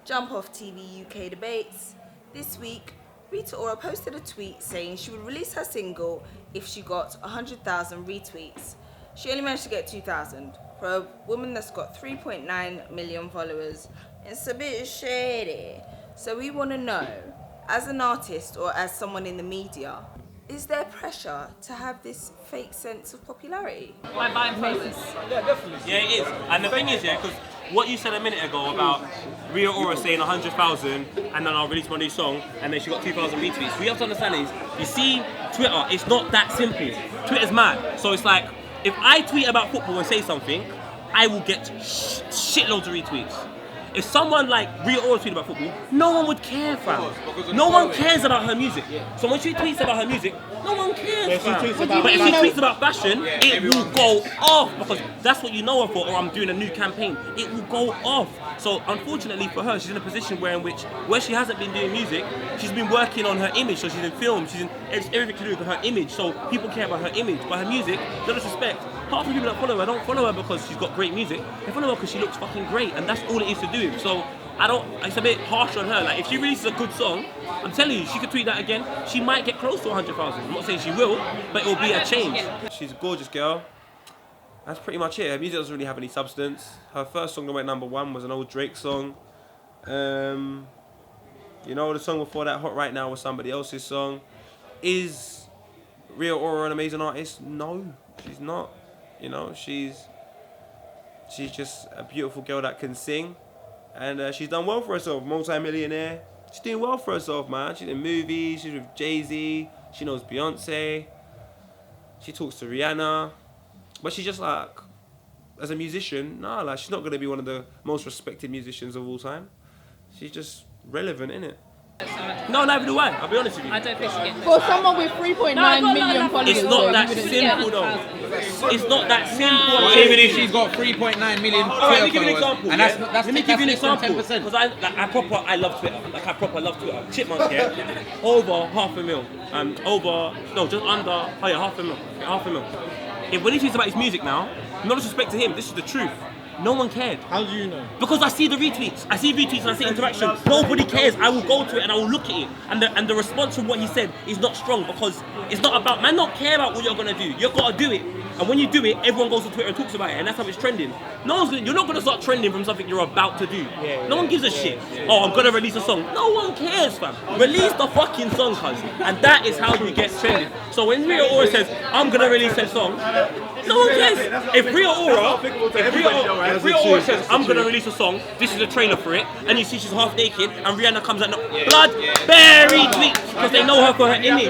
Jump Off TV UK debates. This week, Rita Ora posted a tweet saying she would release her single if she got 100,000 retweets. She only managed to get 2,000. For a woman that's got 3.9 million followers, it's a bit shady. So we want to know, as an artist or as someone in the media, is there pressure to have this fake sense of popularity? By buying followers. Yeah, definitely. Yeah, it is. And the thing is, yeah, because what you said a minute ago about Rita Ora saying 100,000 and then I'll release my new song and then she got 2,000 retweets. What you have to understand is, you see, Twitter, it's not that simple. Twitter's mad. So it's like, if I tweet about football and say something, I will get shitloads of retweets. If someone like Rita Ora tweeted about football, no one would care, fam. No one cares about her music. So when she tweets about her music, no one cares, fam. But if she tweets about fashion, it will go off because that's what you know her for. Or I'm doing a new campaign. It will go off. So unfortunately for her, she's in a position where she hasn't been doing music, she's been working on her image. So she's in film, it's everything to do with her image. So people care about her image, but her music, no disrespect. Half the people that follow her don't follow her because she's got great music. They follow her because she looks fucking great, and that's all it is to do. So it's a bit harsh on her. Like, if she releases a good song, I'm telling you, she could tweet that again, she might get close to 100,000. I'm not saying she will, but it will be a change. She's a gorgeous girl. That's pretty much it. Her music doesn't really have any substance. Her first song that went #1 was an old Drake song. You know, the song before that, Hot Right Now, was somebody else's song. Is Rita Ora an amazing artist? No, she's not. You know, she's just a beautiful girl that can sing, and she's done well for herself. Multi-millionaire. She's doing well for herself, man. She's in movies. She's with Jay-Z. She knows Beyonce. She talks to Rihanna, but she's just like, as a musician, nah, like she's not gonna be one of the most respected musicians of all time. She's just relevant, innit? No, neither do I. I'll be honest with you. I don't think she gets For someone with 3.9 million followers, It's not that you wouldn't simple, though. It's not that simple. Even if she's got 3.9 million Alright, let me give you an followers, example. and Yeah? that's Let me give you an less than example. 10%. Because I love Twitter. Like, I proper love Twitter. Chipmunk, yeah? Over 500,000. Just under, half a mil. When he tweets about his music now, no disrespect to him, this is the truth. No one cared. How do you know? Because I see the retweets. I see retweets and I see interaction. Nobody cares. I will go to it and I will look at it. And the response from what he said is not strong because it's not about, man, not care about what you're gonna do. You've got to do it. And when you do it, everyone goes to Twitter and talks about it, and that's how it's trending. You're not gonna start trending from something you're about to do. No one gives a shit. Oh, I'm gonna release a song. No one cares, fam. Release the fucking song, cuz. And that is how you get trending. So when Rita Ora says, I'm gonna release a song, no one cares. If Rita Ora says, I'm gonna release a song, this is a trailer for it, and you see she's half naked, and Rihanna comes out, blood, berry tweets, because they know her for her image.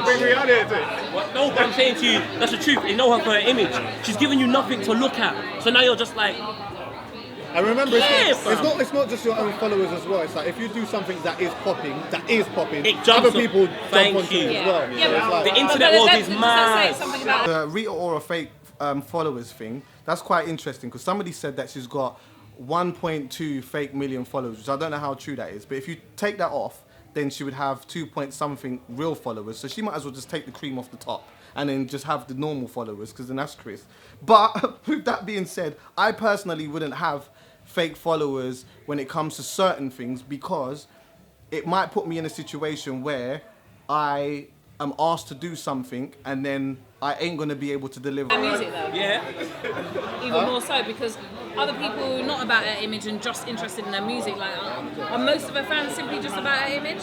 No, but I'm saying to you, that's the truth. They know her for her image. She's giving you nothing to look at. So now you're just like, I remember Yeah, it's not just your own followers as well. It's like if you do something that is popping, It jumps other people on. jump Thank onto you. it as well. Yeah, So it's like, the internet world is mad. Something about The Rita Ora fake followers thing, that's quite interesting because somebody said that she's got 1.2 fake million followers, which I don't know how true that is, but if you take that off, then she would have 2 point something real followers, so she might as well just take the cream off the top and then just have the normal followers, because then that's Chris. But with that being said, I personally wouldn't have fake followers when it comes to certain things because it might put me in a situation where I am asked to do something and then I ain't gonna be able to deliver. her music though. Yeah. Even more so because other people not about her image and just interested in her music. Like, are most of her fans simply just about her image?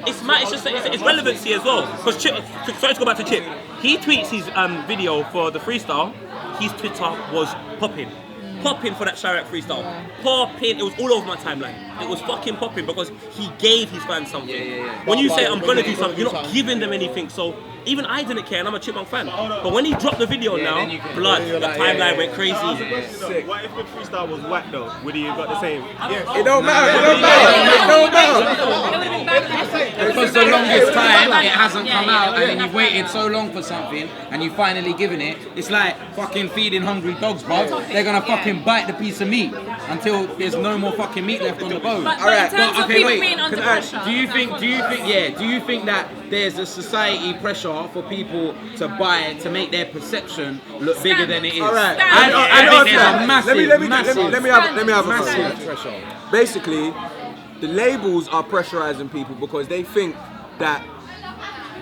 It's mad. It's relevancy as well. Because Chip, sorry to go back to Chip. He tweets his video for the freestyle. His Twitter was popping for that Chirac freestyle. Popping. It was all over my timeline. It was fucking popping because he gave his fans something. When you say I'm gonna do something, you're not giving them anything. So even I didn't care, and I'm a Chipmunk fan. But when he dropped the video now, blood, the timeline went crazy. What if the freestyle was whack though? Would he have got the same? It don't matter. Because the longest time it hasn't come out, and then you've waited so long for something, and you finally given it. It's like fucking feeding hungry dogs, bro. They're gonna fucking bite the piece of meat until there's no more fucking meat left on the bone. But in terms of people being under pressure. Do you think that there's a society pressure for people to buy to make their perception look bigger than it is? Alright. I think there's a massive Let me have a massive pressure. Basically, the labels are pressurizing people because they think that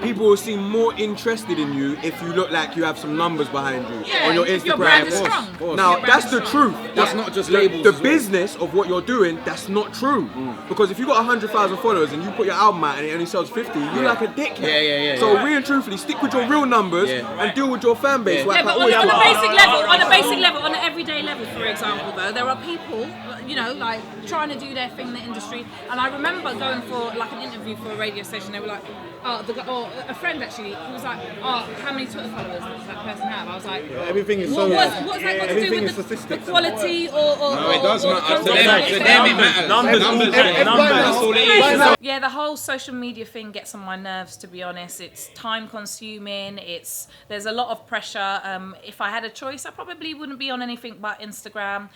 people will seem more interested in you if you look like you have some numbers behind you on your if Instagram. your brand is strong. Now, that's the truth. That's not just the, labels the as well. business of what you're doing, that's not true. Because if you got 100,000 followers and you put your album out and it only sells 50, you're like a dickhead. Yeah. So really and truthfully, stick with your real numbers and deal with your fan base. Like Yeah, but I always on a do. basic level, on an everyday level, for example, though, there are people, you know, like trying to do their thing in the industry. And I remember going for like an interview for a radio station. They were like, or a friend actually, who was like, how many Twitter followers does that person have? I was like, Everything is what's so. that got to do Everything with is the statistics. quality or No, it does or matter. the To them, content? it matters. Numbers. That's all it is. Yeah, the whole social media thing gets on my nerves, to be honest. It's time consuming. There's a lot of pressure. If I had a choice, I probably wouldn't be on anything but Instagram.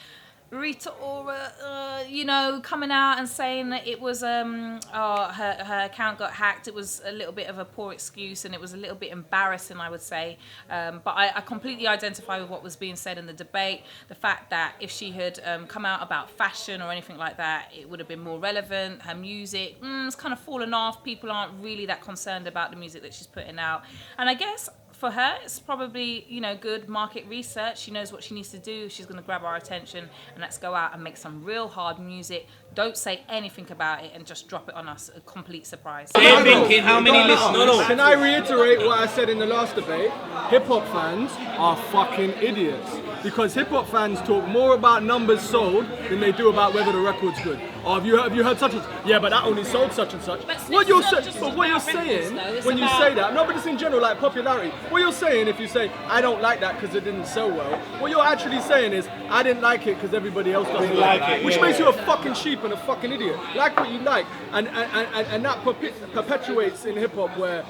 Rita Ora, you know, coming out and saying that it was her account got hacked. It was a little bit of a poor excuse and it was a little bit embarrassing, I would say. But I completely identify with what was being said in the debate. The fact that if she had come out about fashion or anything like that, it would have been more relevant. Her music, it's kind of fallen off. People aren't really that concerned about the music that she's putting out. And I guess for her, it's probably, you know, good market research. She knows what she needs to do. She's going to grab our attention, and let's go out and make some real hard music. Don't say anything about it and just drop it on us, a complete surprise. They're thinking how many listeners. Can I reiterate what I said in the last debate? Hip-hop fans are fucking idiots. Because hip-hop fans talk more about numbers sold than they do about whether the record's good. Or have you heard such and such? Yeah, but that only sold such and such. But What you're it's not saying, just but what you're about saying records, though, it's when you about- say that, no, but it's in general like popularity. What you're saying if you say I don't like that because it didn't sell well, what you're actually saying is I didn't like it because everybody else doesn't like it, which makes you a fucking sheep and a fucking idiot. Like what you like, and that perpetuates in hip hop where.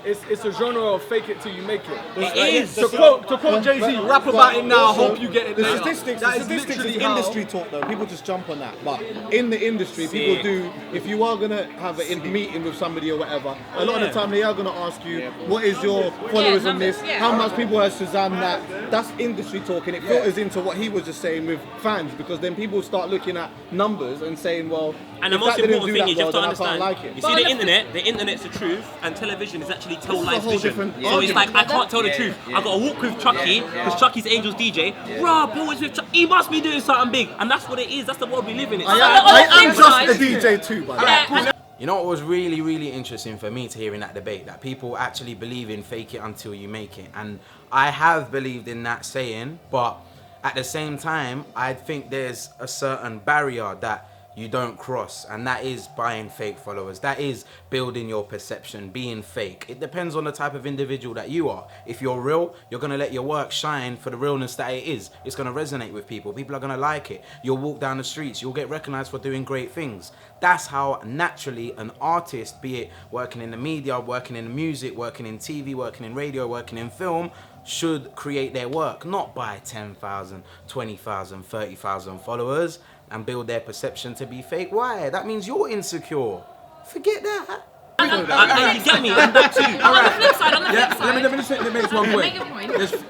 It's a genre of fake it till you make it. It is. To quote Jay-Z, rap about it now, hope you get it The later. statistics That is literally how- industry talk though. People just jump on that. But in the industry, people do. If you are gonna have a meeting with somebody or whatever, a lot of the time they are gonna ask you, what is your followers on this? numbers, yeah. How much people has Shazam that? That's industry talk, and it filters into what he was just saying with fans, because then people start looking at numbers and saying, well, And the if most that didn't important do thing is that you well, have to then I can't understand. like it. You see the internet's the truth, and television is actually tell This is a live whole vision. different So it's argument. like I can't tell the truth. I gotta walk with Chucky because Chucky's Angels DJ. Bruh, Paul is with Chucky. He must be doing something big, and that's what it is. That's the world we live in. It's I am just a DJ too, by the way. You know what was really, really interesting for me to hear in that debate? That people actually believe in fake it until you make it. And I have believed in that saying, but at the same time, I think there's a certain barrier that you don't cross, and that is buying fake followers. That is building your perception, being fake. It depends on the type of individual that you are. If you're real, you're gonna let your work shine for the realness that it is. It's gonna resonate with people. People are gonna like it. You'll walk down the streets, you'll get recognized for doing great things. That's how naturally an artist, be it working in the media, working in music, working in TV, working in radio, working in film, should create their work, not by 10,000, 20,000, 30,000 followers and build their perception to be fake. Why? That means you're insecure. Forget that. And you get me, and that too. On the flip side, Let me just make one point. Make a point. There's-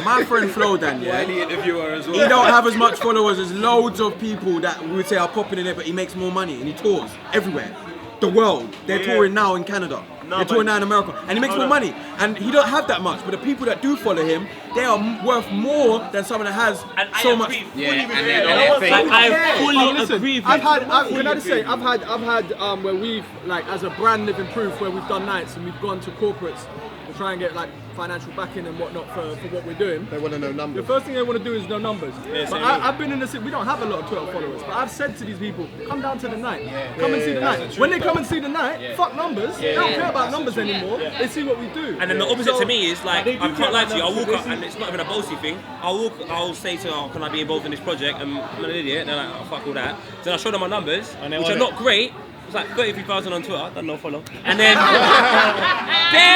My friend Flo Dan, yeah, The interviewer as he well. don't have as much followers as loads of people that we would say are popping in it, but he makes more money and he tours everywhere. The world. They're touring now in Canada. They're touring now in America. And he makes more money. And he don't have that much, but the people that do follow him, they are worth more than someone that has And I so agree much. Yeah, and fully they're with fake. that. I fully Listen, agree with I've you. had, can I just say, I've had where we've, like, as a brand living proof, where we've done nights and we've gone to corporates to try and get, like, financial backing and whatnot for what we're doing. They want to know The numbers. first thing they want to do is know numbers. But same I've been in the city, we don't have a lot of Twitter followers, but I've said to these people, come down to the night, come and see the night. When they come and see the night, fuck numbers, they don't care about numbers anymore, they see what we do. And then the opposite So- to me is like, They I do can't lie to you, I'll care walk about up, numbers, and it's not even a bossy thing, I'll say to her, oh, can I be involved in this project? And I'm an idiot, and they're like, oh, fuck all that. Then I show them my numbers, And they which want are it. not great. It's like 33,000 on Twitter, don't know, follow. And then,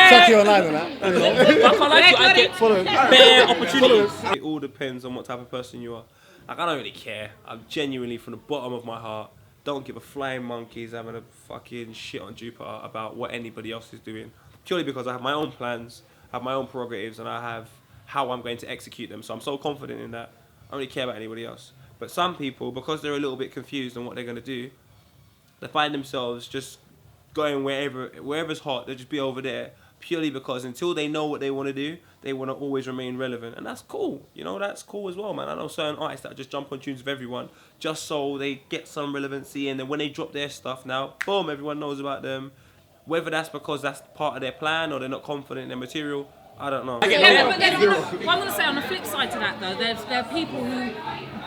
Chuck you online on that. I can't lie to you, I get Follow him. bare opportunities. It all depends on what type of person you are. Like, I don't really care. I'm genuinely, from the bottom of my heart, don't give a flying monkeys having a fucking shit on Jupiter about what anybody else is doing. Purely because I have my own plans, I have my own prerogatives, and I have how I'm going to execute them. So I'm so confident in that. I don't really care about anybody else. But some people, because they're a little bit confused on what they're going to do, they find themselves just going wherever's hot. They'll just be over there purely because until they know what they want to do, they want to always remain relevant, and that's cool. You know, that's cool as well, man. I know certain artists that just jump on tunes with everyone just so they get some relevancy, and then when they drop their stuff now, boom, everyone knows about them. Whether that's because that's part of their plan or they're not confident in their material, I don't know. But then, what I'm going to say on the flip side to that though, there are people who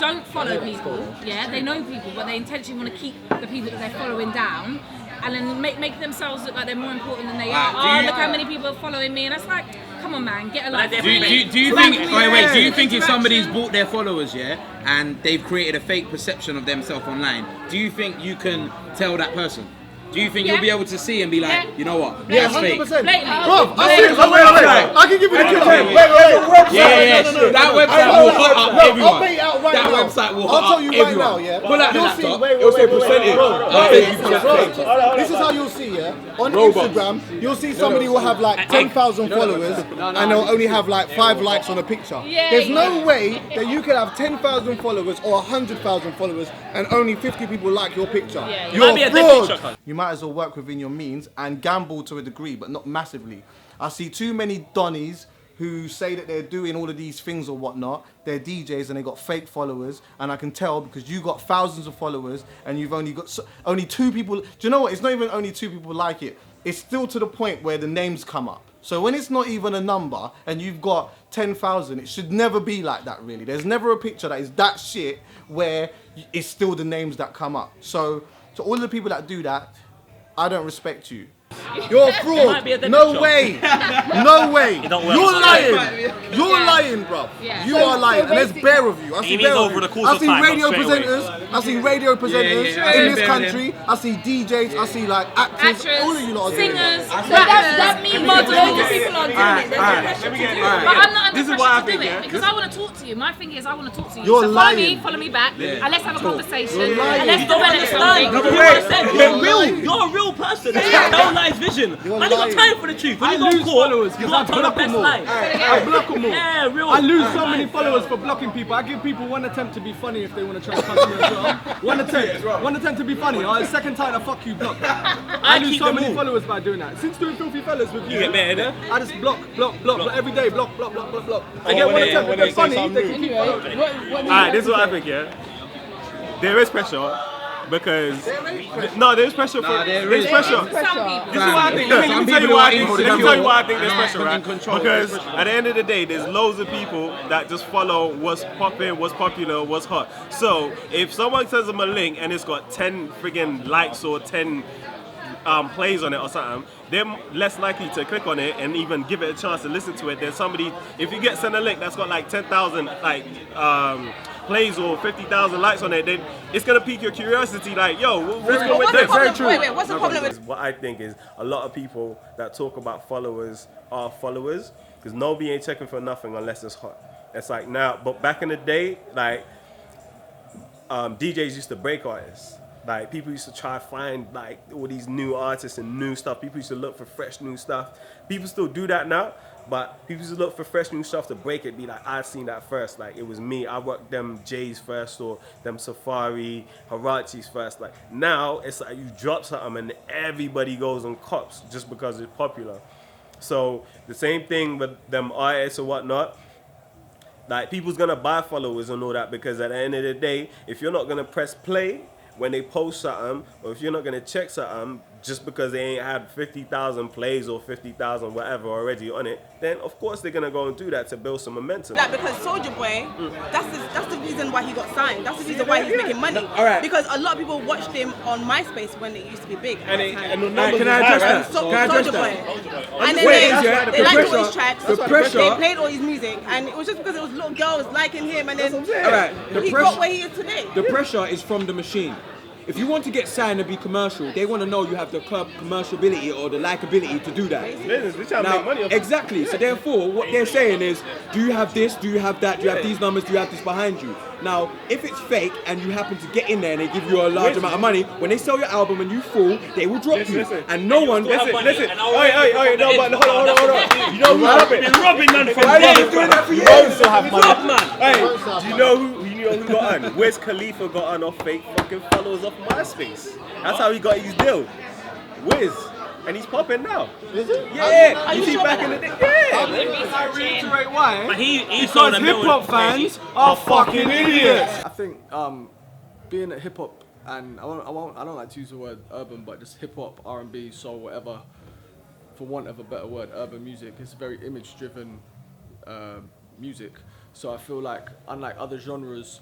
don't follow people, yeah, they know people, but they intentionally want to keep the people that they're following down, and then make themselves look like they're more important than they are. Oh, look how many people are following me, and that's like, come on, man, get a life. Do you think? Wait. Do you think if somebody's bought their followers, yeah, and they've created a fake perception of themselves online, do you think you can tell that person? Do you think you'll be able to see and be like, you know what? Yeah, That's fake. 100%. Bro, I see it. Wait. I can give you the kill. Wait. Yeah. That website will hot up everyone. I'll pay it out right That now. website will I'll hot tell up you right everyone. now, yeah. Pull out the You'll see. laptop. Wait. It'll say percentage. Bro, this is how you'll see, yeah. On Instagram, you'll see somebody will have like 10,000 followers and they'll only have like 5 likes on a picture. There's no way that you can have 10,000 followers or 100,000 followers and only 50 people like your picture. You're a fraud. You might as well work within your means and gamble to a degree, but not massively. I see too many Donnies who say that they're doing all of these things or whatnot. They're DJs and they got fake followers, and I can tell because you got thousands of followers and you've only got only 2 people. Do you know what? It's not even only 2 people like it. It's still to the point where the names come up. So when it's not even a number and you've got 10,000, it should never be like that, really. There's never a picture that is that shit where it's still the names that come up. So to all of the people that do that, I don't respect you. You're a fraud. No way. No way. You're lying. You're lying, bro. You are lying. And there's bare of you. I see bare of you. I see radio presenters. I see radio presenters in this country. I see DJs. I see like actors. All of you lot are doing singers. it. That means loads of people are doing it. There's no pressure to do it. But I'm not under pressure to do it because I want to talk to you. My thing is I want to talk to you. You're So lying. follow me back, and let's have a conversation. You're lying. And let's develop something. You're a real person. Don't lie vision. I got time for the truth. When I you go lose court, followers you because want I to tell the block them best all. lie. I block them all. Yeah, real. I lose so many followers for blocking people. I give people one attempt to be funny if they want to try and cuss me as well. One attempt to be funny. The second time, I fuck you, block. I lose so many followers by doing that. Since doing Filthy Fellas with you, I just block every day. Block. I get one attempt to be funny. They can keep following. Alright, this is what I think, yeah. There is pressure. Because there's pressure for there's pressure. Some people. This is what I think. Let me tell you why I think there's pressure, right? Because at the end of the day, there's loads of people that just follow what's popping, what's popular, what's hot. So if someone sends them a link and it's got 10 friggin' likes or 10 plays on it or something, they're less likely to click on it and even give it a chance to listen to it than somebody. If you get sent a link that's got like 10,000 plays or 50,000 likes on it, then it's gonna pique your curiosity. Like, yo, what's going with this? Wait, what's the problem with? What I think is a lot of people that talk about followers are followers because nobody ain't checking for nothing unless it's hot. It's like now, but back in the day, like DJs used to break artists. Like people used to try to find like all these new artists and new stuff. People used to look for fresh new stuff. People still do that now, but people used to look for fresh new stuff to break it. Be like, I seen that first. Like it was me. I worked them J's first or them Safari, Harachis first. Like now it's like you drop something and everybody goes on cops just because it's popular. So the same thing with them artists or whatnot. Like people's gonna buy followers and all that because at the end of the day, if you're not gonna press play when they post something, or if you're not gonna check something just because they ain't had 50,000 plays or 50,000 whatever already on it, then of course they're gonna go and do that to build some momentum. Like because Soulja Boy, that's the reason why he got signed. That's the reason why he's making money. All right. Because a lot of people watched him on MySpace when it used to be big. And the numbers Can I address that? So, Can I address Soulja that? Boy. And then Wait, they the liked all pressure- his tracks. the pressure- They played all his music, and it was just because it was little girls liking him, and then All right. he got where he is today. The pressure is from the machine. If you want to get signed and be commercial, they want to know you have the commercialability or the likability to do that. Business, they trying to make money off it. Exactly. So therefore, what they're saying is, do you have this? Do you have that? Do you have these numbers? Do you have this behind you? Now, if it's fake and you happen to get in there and they give you a large amount of money, when they sell your album and you fall, they will drop you. And no one. Listen. Hey, no, but hold on. You know who's robbing man from Why are you doing that for you? Hey, do you know who video who got on? Wiz Khalifa got on off fake fucking followers off MySpace. That's how he got his deal. Wiz. And he's popping now. Is it? Yeah. You see back in the day? Yeah. I reiterate why. But he Because hip hop fans are fucking idiots. I think being a hip hop and I don't like to use the word urban, but just hip hop, R&B, soul, whatever, for want of a better word, urban music. It's very image driven music. So I feel like unlike other genres,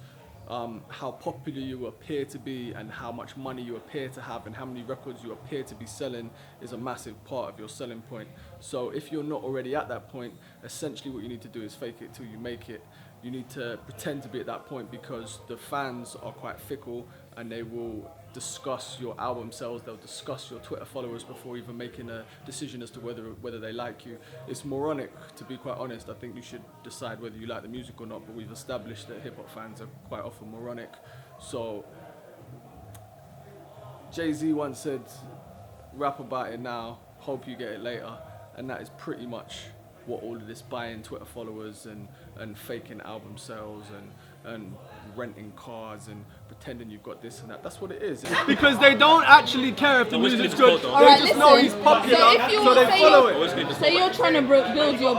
how popular you appear to be and how much money you appear to have and how many records you appear to be selling is a massive part of your selling point. So if you're not already at that point, essentially what you need to do is fake it till you make it. You need to pretend to be at that point because the fans are quite fickle and they will discuss your album sales, they'll discuss your Twitter followers before even making a decision as to whether they like you. It's moronic, to be quite honest. I think you should decide whether you like the music or not, but we've established that hip-hop fans are quite often moronic. So Jay-Z once said, rap about it now, hope you get it later, and that is pretty much what all of this buying Twitter followers and faking album sales and renting cars and pretending you've got this and that. That's what it is. Because they don't actually care if the music's good. They just know he's popular, so they follow it. So you're trying to build your...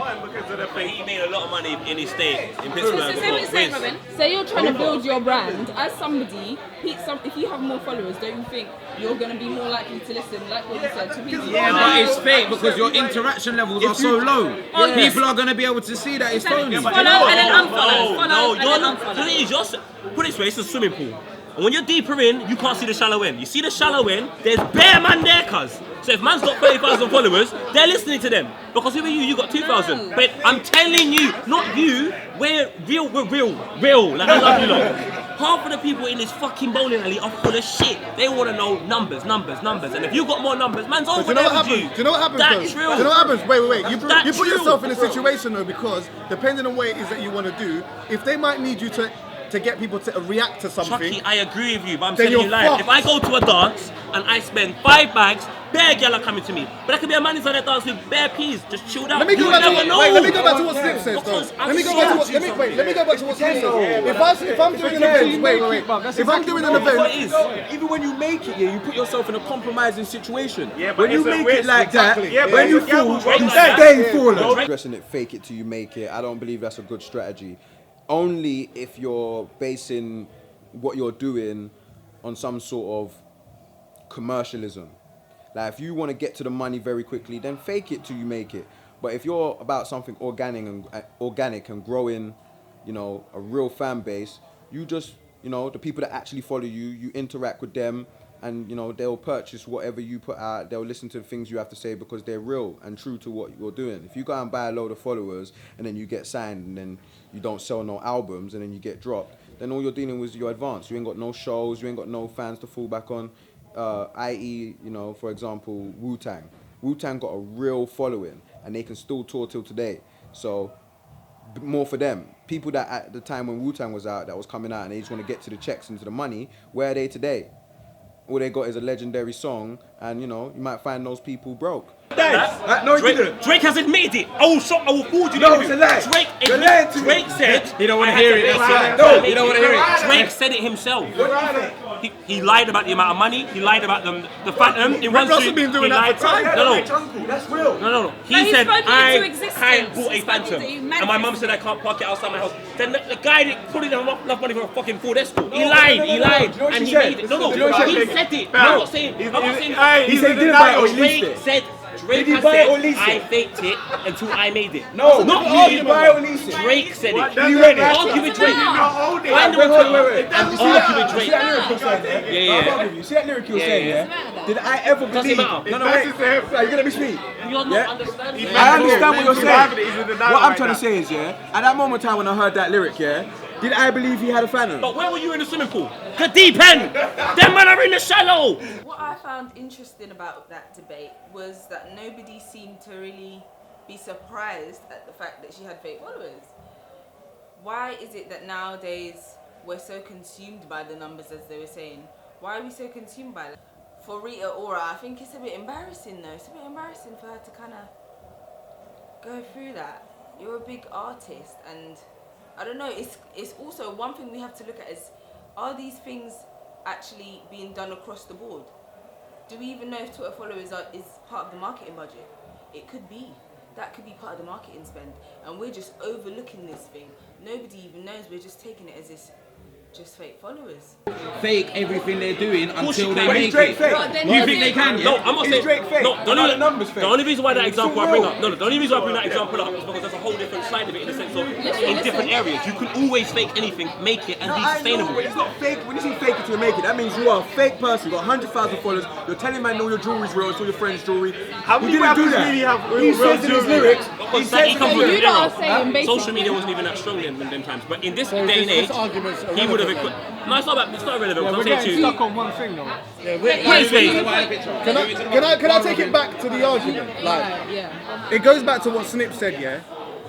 He made a lot of money in his state, in Pittsburgh. So you're trying to build your brand. As somebody, if you have more followers, don't you think you're going to be more likely to listen, like what you said, to people? Yeah, but it's fake because your interaction levels are so low. People are going to be able to see that it's phony. Follow and then unfollow. Follow and then unfollow. Just put it this way, it's a swimming pool. And when you're deeper in, you can't see the shallow end. You see the shallow end, there's bare man there, cuz. So if man's got 30,000 followers, they're listening to them. Because who are you got 2,000. But I'm telling you, not you, we're real. Like, I love you lot. Half of the people in this fucking bowling alley are full of shit. They want to know numbers. And if you got more numbers, man's over there with you. Do you know what happens? That's true. Do you know what happens? Wait. You put true. yourself in a situation though, because depending on what it is that you want to do, if they might need you to get people to react to something. Chucky, I agree with you, but I'm then telling you you're live. If I go to a dance and I spend 5 bags, bare gal are coming to me. But I could be a man inside that dance with bare peas, just chilled out. Let me go back to what Slip says though. Let me go back to what Slip says. If I'm doing an event, if I'm doing an event, even when you make it, you put yourself in a compromising situation. Yeah, but when you make it like that, when you fall, you stay falling. Dressing it, fake it till you make it. I don't believe that's a good strategy. Only if you're basing what you're doing on some sort of commercialism. Like if you want to get to the money very quickly, then fake it till you make it. But if you're about something organic and growing, a real fan base, you just, the people that actually follow you, you interact with them, and they'll purchase whatever you put out. They'll listen to the things you have to say because they're real and true to what you're doing. If you go and buy a load of followers and then you get signed and then you don't sell no albums and then you get dropped, then all you're dealing with is your advance. You ain't got no shows, you ain't got no fans to fall back on. I.e., for example, Wu-Tang. Wu-Tang got a real following and they can still tour till today. So more for them. People that at the time when Wu-Tang was out, that was coming out and they just want to get to the checks and to the money, where are they today? All they got is a legendary song, and you might find those people broke. No, Drake has admitted it. I will forward you. No, it's a lie. Drake said. He don't want to hear it. No, he don't want to hear it. Drake said it himself. He lied about the amount of money. He lied about the Phantom. Rick Ross has been doing that for time. No. That's real. No. He said I bought a Phantom, and my mum said I can't park it outside my house. Then the guy that put enough money for a fucking Ford Escort. He lied, and he made it. No. He said it. I'm not saying. He said he didn't buy it or leased it. Drake Did he has buy it or said, lease it? I faked it until I made it. No, not did you. he buy it or lease it? Drake said it. Did he rent it? Argue with Drake. Find him on Twitter and argue with Drake. Yeah. You see that lyric you were saying, yeah? Did I ever believe? No, wait. You're gonna miss me. You're not understanding. I understand what you're saying. What I'm trying to say is, at that moment in time when I heard that lyric, did I believe he had a Phantom? But where were you in the swimming pool? The deep end. Them men are in the shallow. What I found interesting about that debate was that nobody seemed to really be surprised at the fact that she had fake followers. Why is it that nowadays we're so consumed by the numbers, as they were saying? Why are we so consumed by it? For Rita Ora, I think it's a bit embarrassing though. It's a bit embarrassing for her to kind of go through that. You're a big artist and I don't know. It's also one thing we have to look at is, are these things actually being done across the board? Do we even know if Twitter followers is part of the marketing budget? It could be. That could be part of the marketing spend, and we're just overlooking this thing. Nobody even knows. We're just taking it as this. Just fake followers. Fake everything they're doing until they But make is Drake it. fake? You think they can? No, I'm not saying. Drake fake? No, The numbers fake. the only reason why that It's example so I bring real. up, the only reason I bring that example up is because there's a whole different side of it in the sense of in different areas. You can always fake anything, make it, and be sustainable. It's not fake. When you say fake it to make it, that means you are a fake person. You got 100,000 followers. You're telling man all your jewelry's real, it's all your friend's jewelry. How many rappers really have He real says in his jewelry? lyrics. Because he comes from You an lot are era. saying basically. Social media wasn't even that strong in them times. But in this So day and this age, argument's he would have irrelevant equipped. No, it's not irrelevant. Yeah, I'm we're saying to getting you. stuck on one thing though. Can I take it back to the argument? Like, Yeah. it goes back to what Snip said, yeah?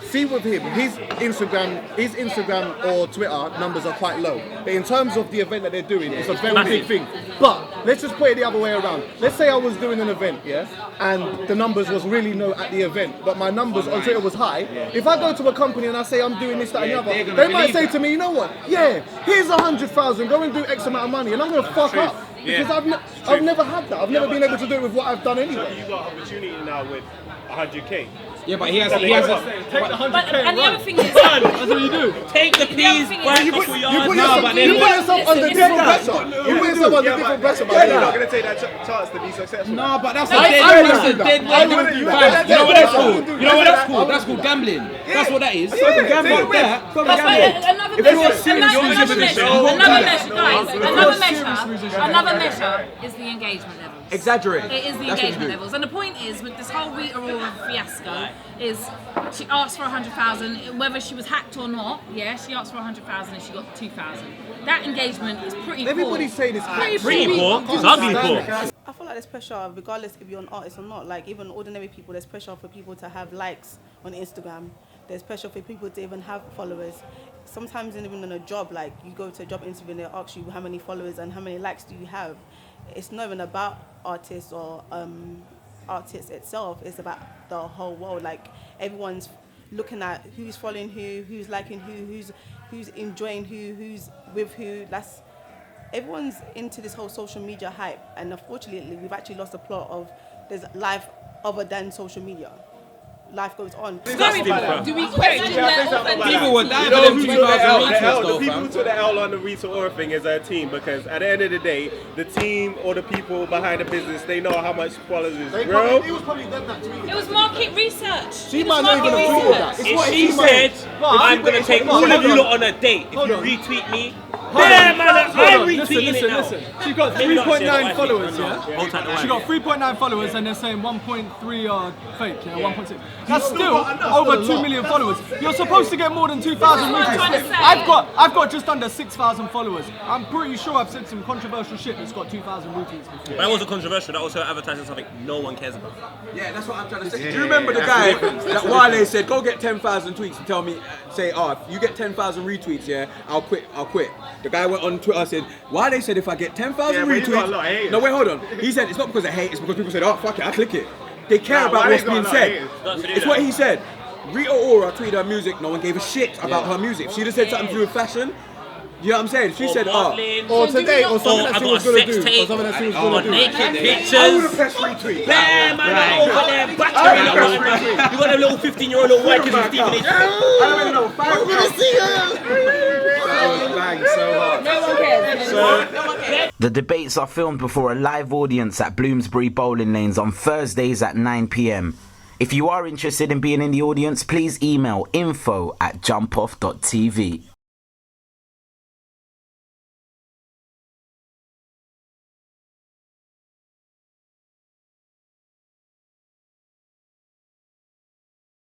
See with him, his Instagram or Twitter numbers are quite low. But in terms of the event that they're doing, it's a very big thing. But let's just put it the other way around. Let's say I was doing an event, yeah, and the numbers was really low at the event, but my numbers on Twitter was high. If I go to a company and I say I'm doing this, that, and the other, they might say to me, you know what? Yeah, here's 100,000. Go and do X amount of money, and I'm gonna fuck up because I've never had that. I've never been able to do it with what I've done anyway. You got opportunity now with 100K. Yeah, but he has. Take the 100K And the other right. thing is, That's what you do. Take the peas, thing is- right You off put your yard. yourself under different pressure. You put yourself under different pressure. You're not going to take that chance to be successful. No, but that's a I dead. wouldn't That's do a that. dead I way. wouldn't do Fam, that. you know what that's I called? wouldn't do You know what that. that's called? That's called gambling. That's what that is. Fucking gambling. Yeah. that's why another measure is the engagement levels. Exaggerate. It is the engagement levels, and the point is with this whole Rita Ora fiasco is she asked for 100,000, whether she was hacked or not. Yeah, she asked for 100,000 and she got 2,000. That engagement is pretty Everybody's poor. saying it's Pretty poor. It's ugly poor. I feel like there's pressure, regardless if you're an artist or not. Like even ordinary people, there's pressure for people to have likes on Instagram. There's pressure for people to even have followers. Sometimes even in a job, like you go to a job interview and they ask you how many followers and how many likes do you have. It's not even about artists or artists itself. It's about the whole world. Like everyone's looking at who's following who's liking who's enjoying who's with who. Everyone's into this whole social media hype, and unfortunately, we've actually lost the plot of there's life other than social media. Life goes on. Do we question that? People were dying You for know them who 2,000 took the L? retweets The though, people fam. who took the L on the Rita Ora thing is our team, because at the end of the day, the team or the people behind the business, they know how much followers is It real. was probably them that tweeted. It was market research. She might not even have thought of that. It's If what she he said, I'm going to it's take what- all of you hold lot on a date if you retweet me, Yeah, man, I'm retweeting it now. Listen. She got Maybe not share 3.9 the followers, wife, but yeah? hold tight the She wife. got 3.9 followers and they're saying 1.3 are fake, yeah? 1.6. That's still still got enough, over still a 2 lot. million followers. You're supposed to get more than 2,000 what I'm trying to retweets. say. I've got just under 6,000 followers. I'm pretty sure I've said some controversial shit that's got 2,000 retweets before. But that wasn't controversial, that was her advertising something no one cares about. Yeah, that's what I'm trying to say. Do you remember the guy that Wale said, go get 10,000 tweets and tell me, say, if you get 10,000 retweets, yeah, I'll quit. The guy went on Twitter and said, Wale said if I get 10,000 but he's got a lot of retweets. haters. No, wait, hold on. He said it's not because of hate, it's because people said, oh, fuck it, I'll click it. They care Nah, about Wale's what's got a being lot of said. haters. Not to do It's that. what he said. Rita Ora tweeted her music, no one gave a shit about her music. She just said something to do with fashion. You know what I'm saying? She said, modeling, Or today, or something I that she got was a gonna sex do. Or tape, something that she was or gonna do. naked I would have pictures. pressed retweet. Yeah, man, over there, battering up. You got a little 15-year-old little white kid who's Stephen A. I don't even know. I'm gonna see Bang so hard. No one cares. The debates are filmed before a live audience at Bloomsbury Bowling Lanes on Thursdays at 9 p.m. If you are interested in being in the audience, please email info@jumpoff.tv.